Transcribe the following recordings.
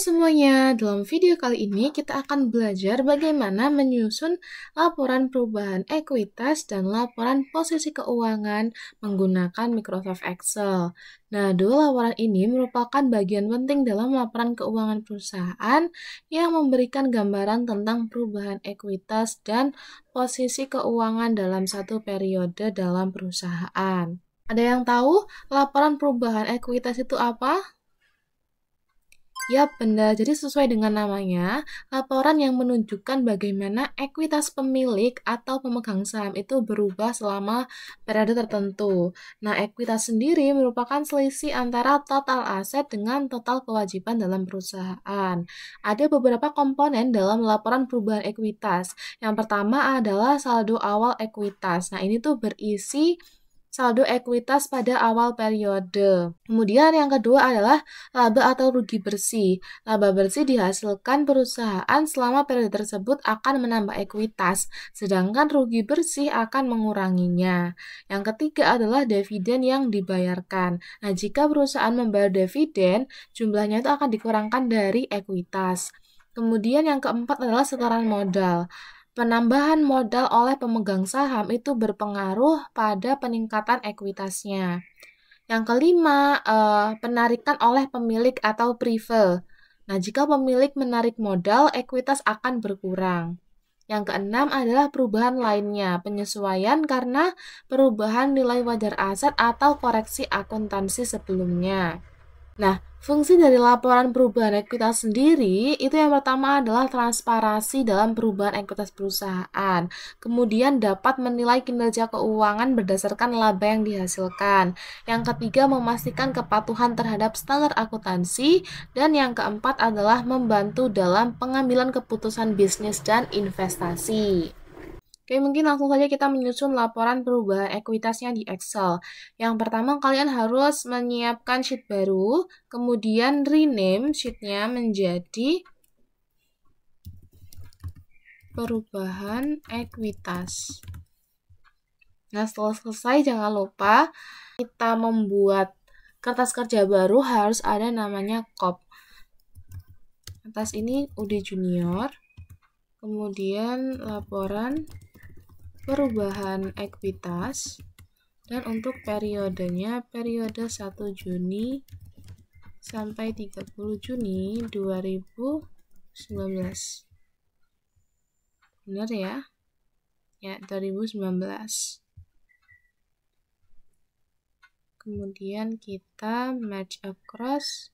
semuanya, dalam video kali ini kita akan belajar bagaimana menyusun laporan perubahan ekuitas dan laporan posisi keuangan menggunakan Microsoft Excel. Nah, dua laporan ini merupakan bagian penting dalam laporan keuangan perusahaan yang memberikan gambaran tentang perubahan ekuitas dan posisi keuangan dalam satu periode dalam perusahaan. Ada yang tahu laporan perubahan ekuitas itu apa? Yap, benar. Jadi sesuai dengan namanya, laporan yang menunjukkan bagaimana ekuitas pemilik atau pemegang saham itu berubah selama periode tertentu. Nah, ekuitas sendiri merupakan selisih antara total aset dengan total kewajiban dalam perusahaan. Ada beberapa komponen dalam laporan perubahan ekuitas. Yang pertama adalah saldo awal ekuitas. Nah, ini tuh berisi saldo ekuitas pada awal periode. Kemudian yang kedua adalah laba atau rugi bersih. Laba bersih dihasilkan perusahaan selama periode tersebut akan menambah ekuitas, sedangkan rugi bersih akan menguranginya. Yang ketiga adalah dividen yang dibayarkan. Nah, jika perusahaan membayar dividen, jumlahnya itu akan dikurangkan dari ekuitas. Kemudian yang keempat adalah setoran modal. Penambahan modal oleh pemegang saham itu berpengaruh pada peningkatan ekuitasnya. Yang kelima, penarikan oleh pemilik atau prefer. Nah, jika pemilik menarik modal, ekuitas akan berkurang. Yang keenam adalah perubahan lainnya, penyesuaian karena perubahan nilai wajar aset atau koreksi akuntansi sebelumnya. Nah, fungsi dari laporan perubahan ekuitas sendiri itu yang pertama adalah transparansi dalam perubahan ekuitas perusahaan. Kemudian dapat menilai kinerja keuangan berdasarkan laba yang dihasilkan. Yang ketiga memastikan kepatuhan terhadap standar akuntansi. Dan yang keempat adalah membantu dalam pengambilan keputusan bisnis dan investasi. Oke, mungkin langsung saja kita menyusun laporan perubahan ekuitasnya di Excel. Yang pertama, kalian harus menyiapkan sheet baru, kemudian rename sheetnya menjadi perubahan ekuitas. Nah, setelah selesai, jangan lupa kita membuat kertas kerja baru harus ada namanya KOP. Atas ini UD Junior, kemudian laporan perubahan ekuitas, dan untuk periodenya periode 1 Juni sampai 30 Juni 2019. Benar ya? Ya, 2019. Kemudian kita match across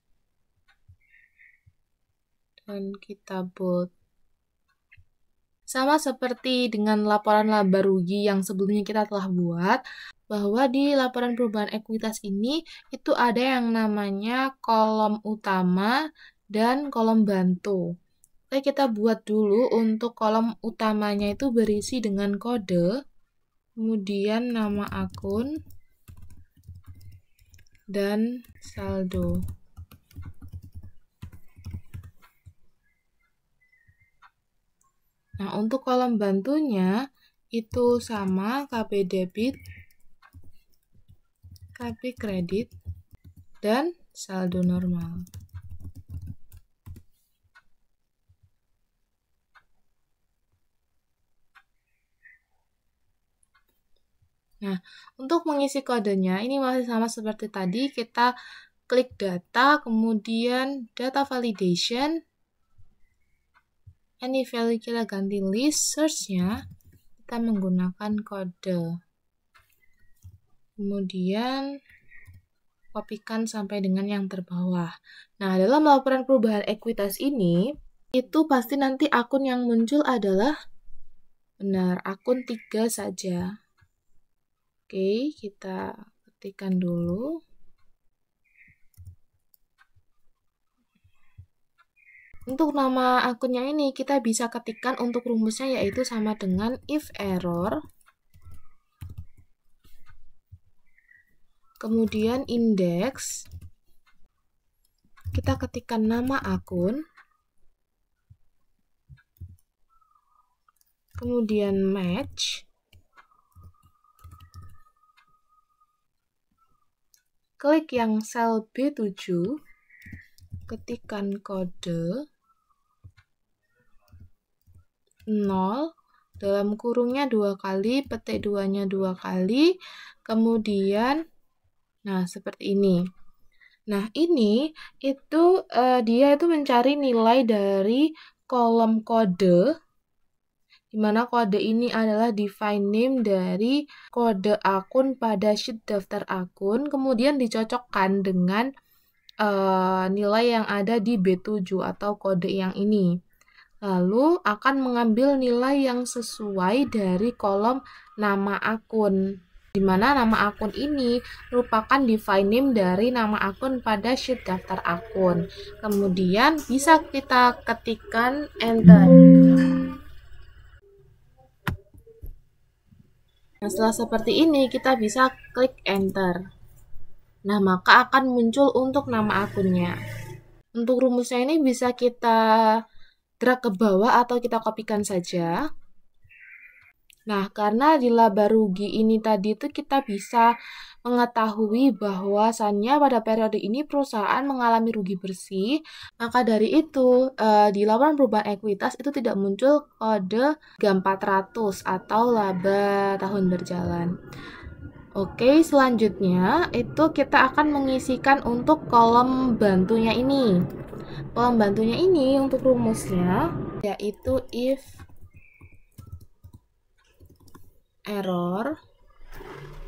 dan kita bold. Sama seperti dengan laporan laba rugi yang sebelumnya kita telah buat, bahwa di laporan perubahan ekuitas ini itu ada yang namanya kolom utama dan kolom bantu. Oke, kita buat dulu untuk kolom utamanya itu berisi dengan kode, kemudian nama akun, dan saldo. Nah, untuk kolom bantunya itu sama KP debit, KP kredit, dan saldo normal. Nah, untuk mengisi kodenya, ini masih sama seperti tadi, kita klik data, kemudian data validation, any value kita ganti list, search-nya kita menggunakan kode. Kemudian kopikan sampai dengan yang terbawah. Nah, dalam laporan perubahan ekuitas ini, itu pasti nanti akun yang muncul adalah benar, akun 3 saja. Oke, kita ketikkan dulu. Untuk nama akunnya ini kita bisa ketikkan untuk rumusnya yaitu sama dengan if error, kemudian index, kita ketikkan nama akun, kemudian match, klik yang sel B7, ketikkan kode 0 dalam kurungnya 2 kali, petik 2-nya 2 kali, kemudian nah seperti ini. Nah, ini itu dia itu mencari nilai dari kolom kode, di mana kode ini adalah define name dari kode akun pada sheet daftar akun, kemudian dicocokkan dengan nilai yang ada di B7 atau kode yang ini. Lalu akan mengambil nilai yang sesuai dari kolom nama akun, di mana nama akun ini merupakan define name dari nama akun pada sheet daftar akun. Kemudian bisa kita ketikkan enter. Nah, setelah seperti ini kita bisa klik enter. Nah, maka akan muncul untuk nama akunnya. Untuk rumusnya ini bisa kita drag ke bawah atau kita kopikan saja. Nah, karena di laba rugi ini tadi itu kita bisa mengetahui bahwasannya pada periode ini perusahaan mengalami rugi bersih, maka dari itu di laporan perubahan ekuitas itu tidak muncul kode 400 atau laba tahun berjalan. Oke, selanjutnya itu kita akan mengisikan untuk kolom bantunya ini. Kolom bantunya ini untuk rumusnya yaitu if error,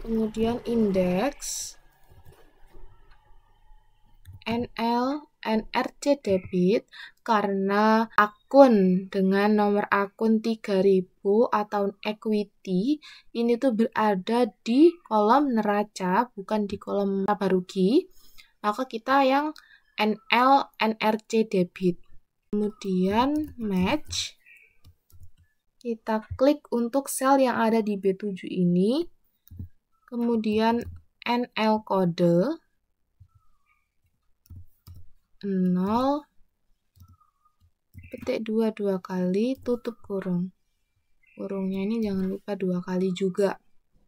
kemudian indeks NRC debit karena akun dengan nomor akun 3000 atau equity ini tuh berada di kolom neraca bukan di kolom laba rugi, maka kita yang NRC debit. Kemudian match, kita klik untuk sel yang ada di B7 ini, kemudian NL kode 0 petik 2 kali, tutup kurung. Kurungnya ini jangan lupa 2 kali juga.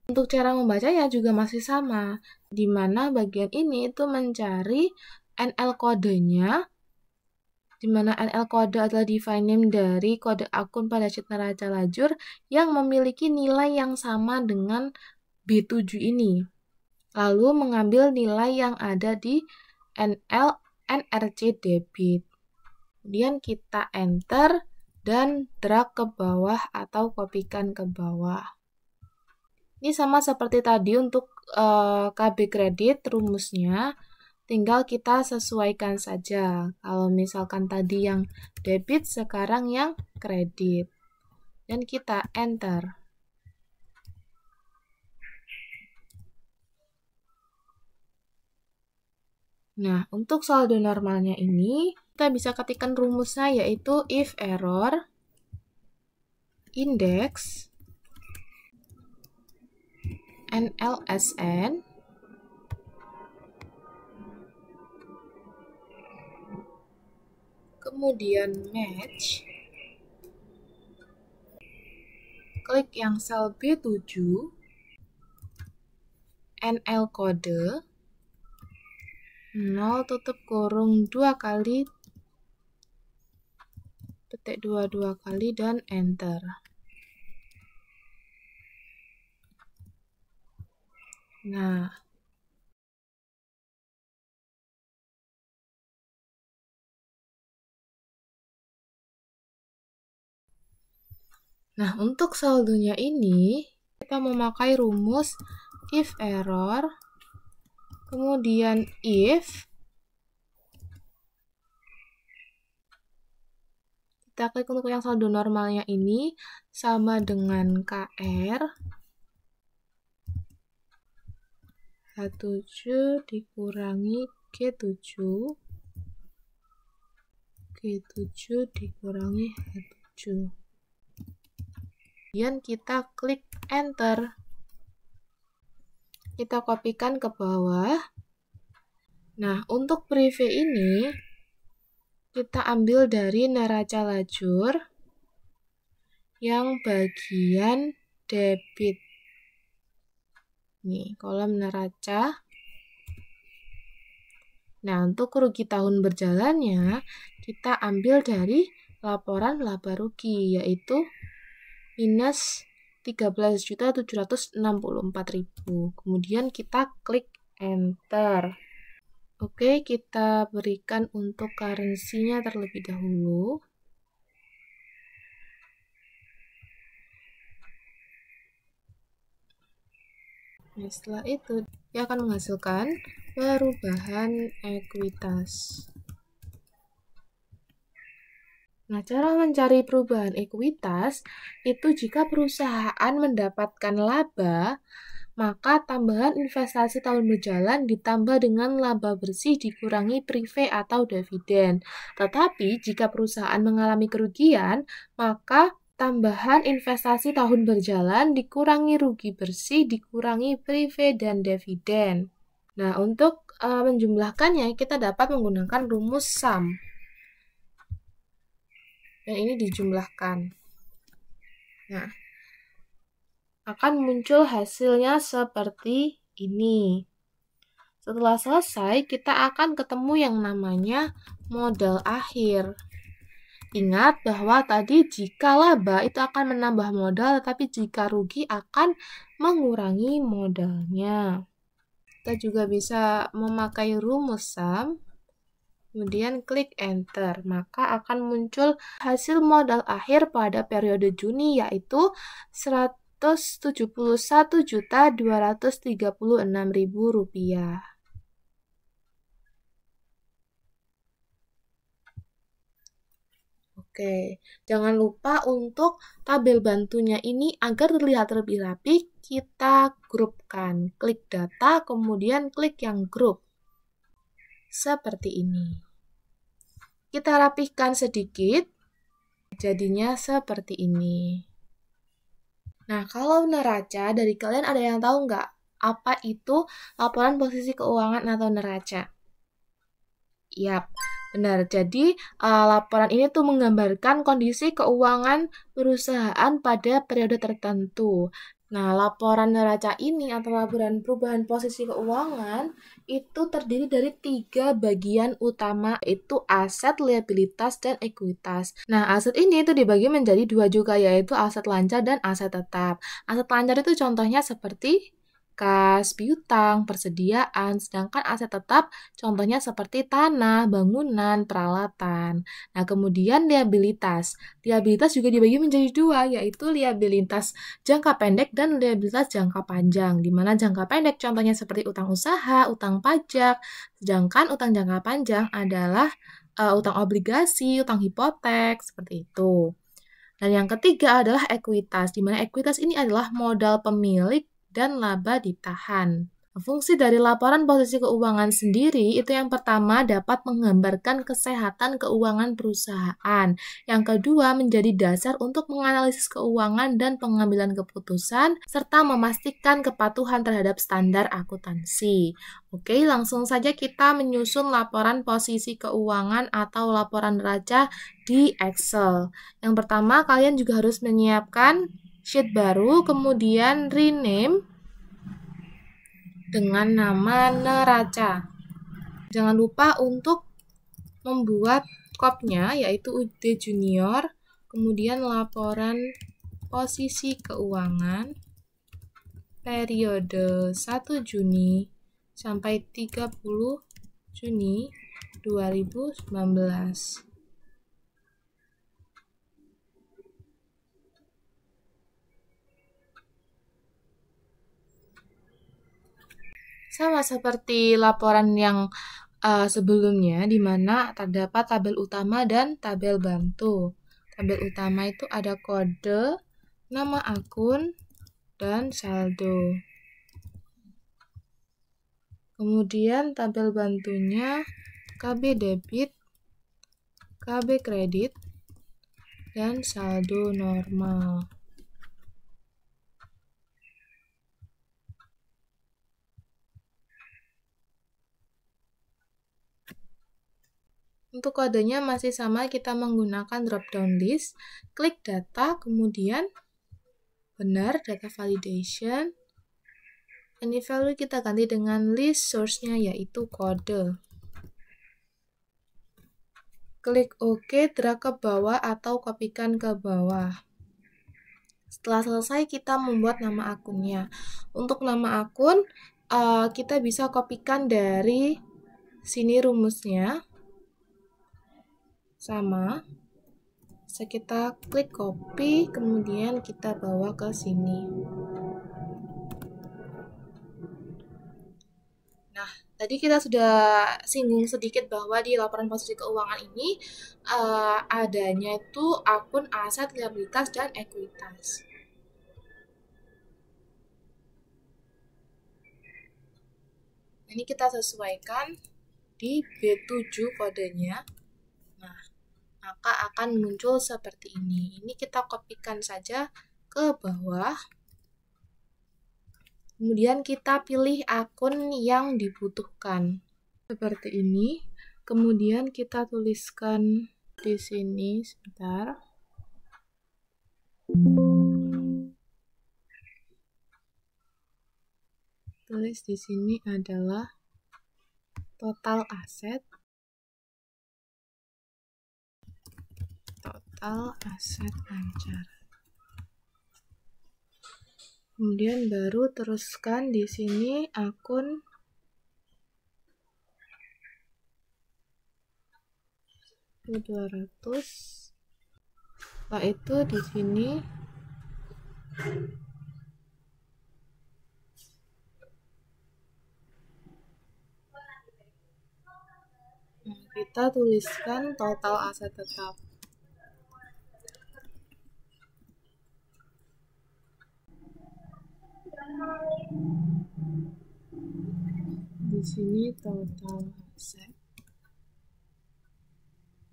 Untuk cara membacanya juga masih sama, di mana bagian ini itu mencari NL kodenya, di mana NL kode adalah define name dari kode akun pada sheet neraca lajur yang memiliki nilai yang sama dengan B7 ini. Lalu mengambil nilai yang ada di NRC debit. Kemudian kita enter dan drag ke bawah atau kopikan ke bawah. Ini sama seperti tadi untuk KB kredit rumusnya, tinggal kita sesuaikan saja. Kalau misalkan tadi yang debit, sekarang yang kredit. Dan kita enter. Nah, untuk saldo normalnya ini, kita bisa ketikkan rumusnya yaitu if error, indeks, NLSN, kemudian match, klik yang sel B7, NL kode, 0 tutup kurung 2 kali, petik 2 kali, dan enter. Nah, untuk saldonya ini, kita memakai rumus if error, kemudian if, kita klik untuk yang saldo normalnya ini sama dengan KR H7 dikurangi G7 dikurangi H7. Kemudian kita klik enter. Kita kopikan ke bawah. Nah, untuk preview ini kita ambil dari neraca lajur yang bagian debit. Nih, kolom neraca. Nah, untuk rugi tahun berjalannya, kita ambil dari laporan laba rugi, yaitu minus 13.764.000. Kemudian kita klik enter. Oke, kita berikan untuk currency-nya terlebih dahulu. Nah, setelah itu, dia akan menghasilkan perubahan ekuitas. Nah, cara mencari perubahan ekuitas itu jika perusahaan mendapatkan laba, maka tambahan investasi tahun berjalan ditambah dengan laba bersih dikurangi prive atau dividen. Tetapi jika perusahaan mengalami kerugian, maka tambahan investasi tahun berjalan dikurangi rugi bersih dikurangi prive dan dividen. Nah, untuk menjumlahkannya kita dapat menggunakan rumus sum. Dan ini dijumlahkan. Nah, akan muncul hasilnya seperti ini. Setelah selesai, kita akan ketemu yang namanya modal akhir. Ingat bahwa tadi jika laba itu akan menambah modal, tetapi jika rugi akan mengurangi modalnya. Kita juga bisa memakai rumus sum, kemudian klik enter, maka akan muncul hasil modal akhir pada periode Juni yaitu 171.236.000 rupiah. Oke, jangan lupa untuk tabel bantunya ini agar terlihat lebih rapi, kita grupkan. Klik data, kemudian klik yang grup. Seperti ini. Kita rapihkan sedikit, jadinya seperti ini. Nah, kalau neraca, dari kalian ada yang tahu nggak apa itu laporan posisi keuangan atau neraca? Yap, benar. Jadi, laporan ini tuh menggambarkan kondisi keuangan perusahaan pada periode tertentu. Nah, laporan neraca ini atau laporan perubahan posisi keuangan itu terdiri dari 3 bagian utama, yaitu aset, liabilitas, dan ekuitas. Nah, aset ini itu dibagi menjadi 2 juga, yaitu aset lancar dan aset tetap. Aset lancar itu contohnya seperti kas, piutang, persediaan, sedangkan aset tetap contohnya seperti tanah, bangunan, peralatan. Nah, kemudian liabilitas. Liabilitas juga dibagi menjadi 2, yaitu liabilitas jangka pendek dan liabilitas jangka panjang. Di mana jangka pendek contohnya seperti utang usaha, utang pajak, sedangkan utang jangka panjang adalah utang obligasi, utang hipotek, seperti itu. Dan yang ketiga adalah ekuitas, di mana ekuitas ini adalah modal pemilik dan laba ditahan. Fungsi dari laporan posisi keuangan sendiri itu yang pertama dapat menggambarkan kesehatan keuangan perusahaan. Yang kedua menjadi dasar untuk menganalisis keuangan dan pengambilan keputusan serta memastikan kepatuhan terhadap standar akuntansi. Oke, langsung saja kita menyusun laporan posisi keuangan atau laporan neraca di Excel. Yang pertama kalian juga harus menyiapkan sheet baru, kemudian rename dengan nama neraca. Jangan lupa untuk membuat kopnya, yaitu UD Junior, kemudian laporan posisi keuangan periode 1 Juni sampai 30 Juni 2019. Sama seperti laporan yang sebelumnya, di mana terdapat tabel utama dan tabel bantu. Tabel utama itu ada kode, nama akun, dan saldo. Kemudian tabel bantunya KB debit, KB kredit, dan saldo normal. Untuk kodenya masih sama, kita menggunakan drop-down list, klik data, kemudian benar, data validation, ini value kita ganti dengan list source-nya yaitu kode. klik OK, drag ke bawah atau kopikan ke bawah. Setelah selesai, kita membuat nama akunnya. Untuk nama akun, kita bisa kopikan dari sini rumusnya. Sama. Bisa kita klik copy, kemudian kita bawa ke sini. Nah, tadi kita sudah singgung sedikit bahwa di laporan posisi keuangan ini adanya itu akun aset, liabilitas, dan ekuitas. Ini kita sesuaikan di B7 kodenya. Nah, maka akan muncul seperti ini. Ini kita kopikan saja ke bawah. Kemudian kita pilih akun yang dibutuhkan. Seperti ini. Kemudian kita tuliskan di sini sebentar. Tulis di sini adalah total aset. Total aset lancar. Kemudian baru teruskan di sini akun Rp200. Setelah itu di sini kita tuliskan total aset tetap. Di sini total aset.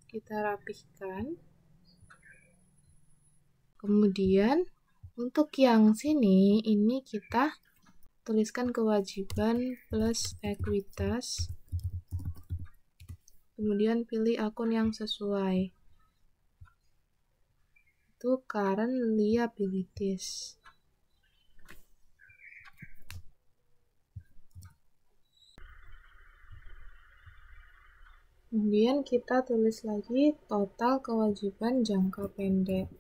Kita rapihkan. Kemudian untuk yang sini ini kita tuliskan kewajiban plus ekuitas. Kemudian pilih akun yang sesuai. Itu current liabilities. Kemudian kita tulis lagi total kewajiban jangka pendek.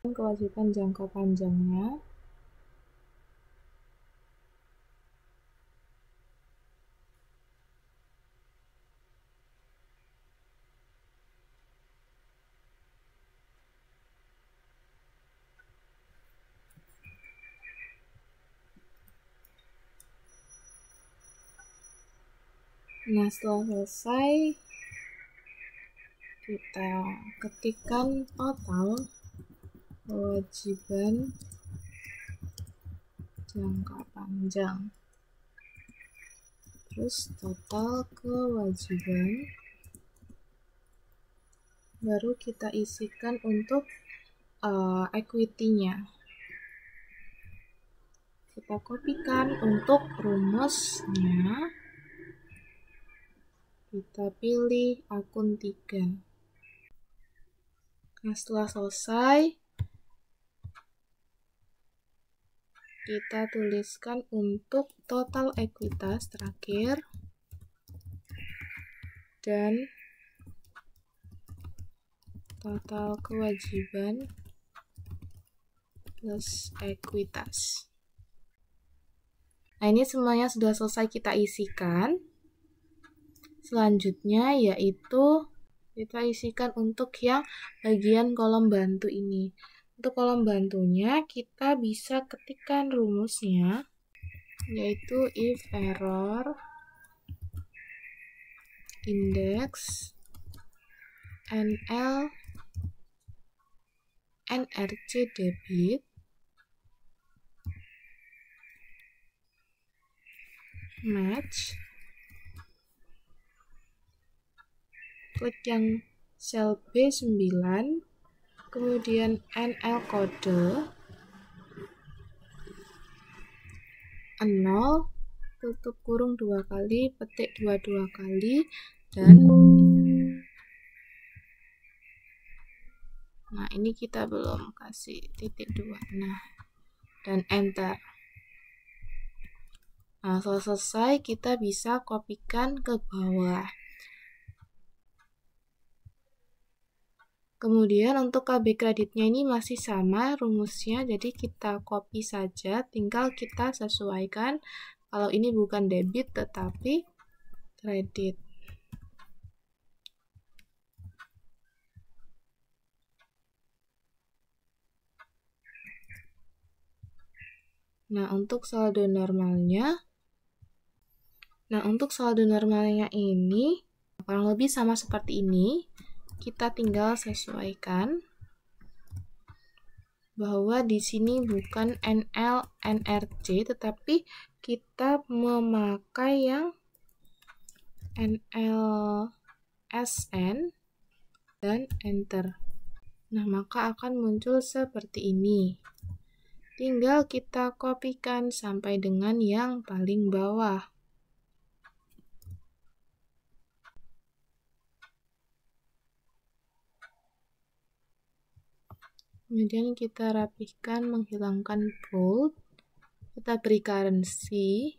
Kewajiban jangka panjangnya. Nah, setelah selesai, kita ketikkan total kewajiban jangka panjang. Terus total kewajiban. Baru kita isikan untuk equity-nya. Kita kopikan untuk rumusnya. Kita pilih akun 3. Nah, setelah selesai, kita tuliskan untuk total ekuitas terakhir dan total kewajiban plus ekuitas. Nah, ini semuanya sudah selesai kita isikan. Selanjutnya yaitu kita isikan untuk yang bagian kolom bantu ini. Untuk kolom bantunya kita bisa ketikkan rumusnya, yaitu if error index NL NRC debit match, klik yang sel B9, kemudian NL kode 0, tutup kurung 2 kali, petik 22 kali, dan nah ini kita belum kasih titik 2, nah dan enter. Nah, setelah selesai kita bisa kopikan ke bawah. Kemudian untuk KB kreditnya ini masih sama rumusnya, jadi kita copy saja, tinggal kita sesuaikan kalau ini bukan debit tetapi kredit. Nah, untuk saldo normalnya ini kurang lebih sama seperti ini. Kita tinggal sesuaikan bahwa di sini bukan NL, NRC, tetapi kita memakai yang NLSN dan enter. Nah, maka akan muncul seperti ini. Tinggal kita kopikan sampai dengan yang paling bawah. Kemudian kita rapihkan, menghilangkan bold. Kita beri currency.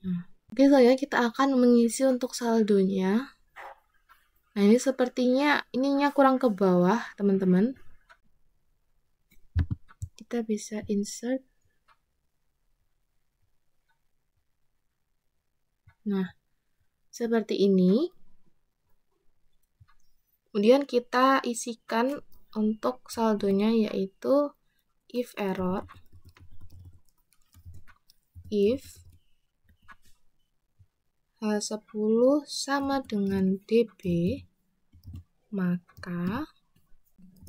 Nah, oke, selanjutnya kita akan mengisi untuk saldonya. Nah, ini sepertinya ininya kurang ke bawah, teman-teman. Kita bisa insert. Nah, seperti ini. Kemudian kita isikan untuk saldonya yaitu if error, if H10 sama dengan DB, maka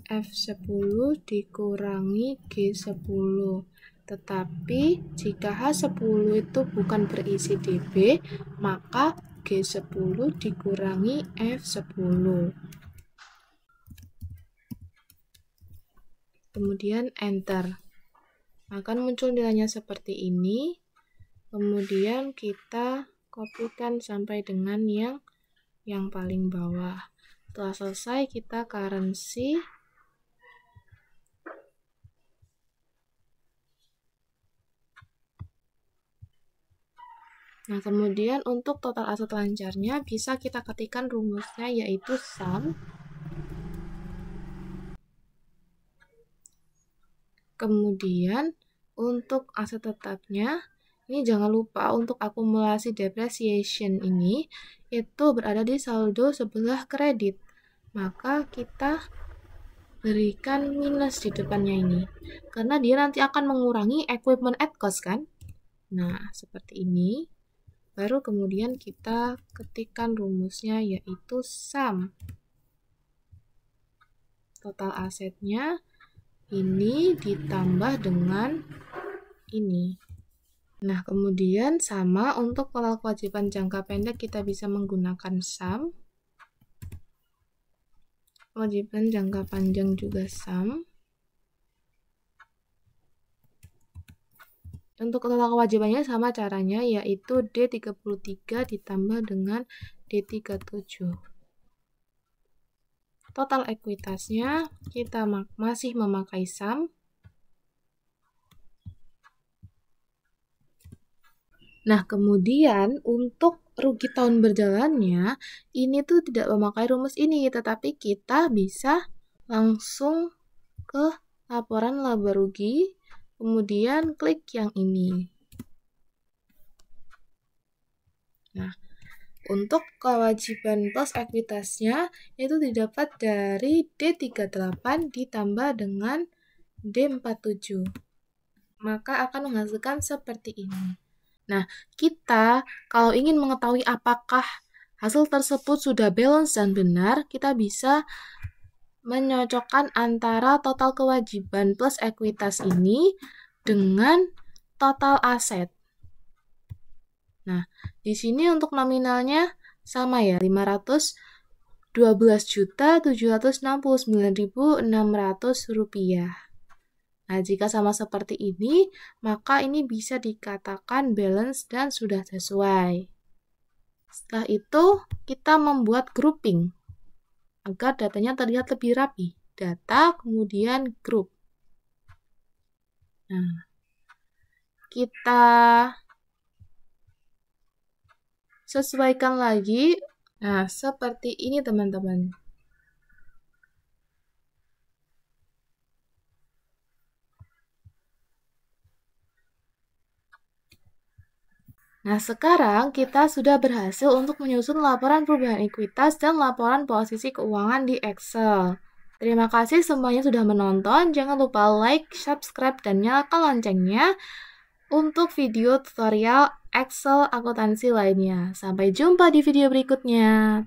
F10 dikurangi G10. Tetapi jika H10 itu bukan berisi DB, maka G10 dikurangi F10. Kemudian enter. Akan muncul nilainya seperti ini. Kemudian kita kopikan sampai dengan yang paling bawah. Setelah selesai kita currency. Nah, kemudian untuk total aset lancarnya bisa kita ketikkan rumusnya yaitu sum. Kemudian untuk aset tetapnya, ini jangan lupa untuk akumulasi depreciation ini itu berada di saldo sebelah kredit. Maka kita berikan minus di depannya ini. Karena dia nanti akan mengurangi equipment at cost kan? Nah, seperti ini. Baru kemudian kita ketikkan rumusnya yaitu sum. Total asetnya ini ditambah dengan ini. Nah, kemudian sama untuk total kewajiban jangka pendek kita bisa menggunakan sum. Kewajiban jangka panjang juga sum. Untuk total kewajibannya sama caranya, yaitu D33 ditambah dengan D37. Total ekuitasnya kita masih memakai sum. Nah, kemudian untuk rugi tahun berjalannya, ini tuh tidak memakai rumus ini, tetapi kita bisa langsung ke laporan laba rugi, kemudian klik yang ini. Nah, untuk kewajiban plus ekuitasnya itu didapat dari D38 ditambah dengan D47. Maka akan menghasilkan seperti ini. Nah, kita kalau ingin mengetahui apakah hasil tersebut sudah balance dan benar, kita bisa menyocokkan antara total kewajiban plus ekuitas ini dengan total aset. Nah, di sini untuk nominalnya sama ya, 512.769.600 rupiah. Nah, jika sama seperti ini, maka ini bisa dikatakan balance dan sudah sesuai. Setelah itu, kita membuat grouping agar datanya terlihat lebih rapi. Data, kemudian group. Nah, kita sesuaikan lagi. Nah, seperti ini teman-teman. Nah, sekarang kita sudah berhasil untuk menyusun laporan perubahan ekuitas dan laporan posisi keuangan di Excel. Terima kasih semuanya sudah menonton. Jangan lupa like, subscribe, dan nyalakan loncengnya untuk video tutorial Excel akuntansi lainnya. Sampai jumpa di video berikutnya.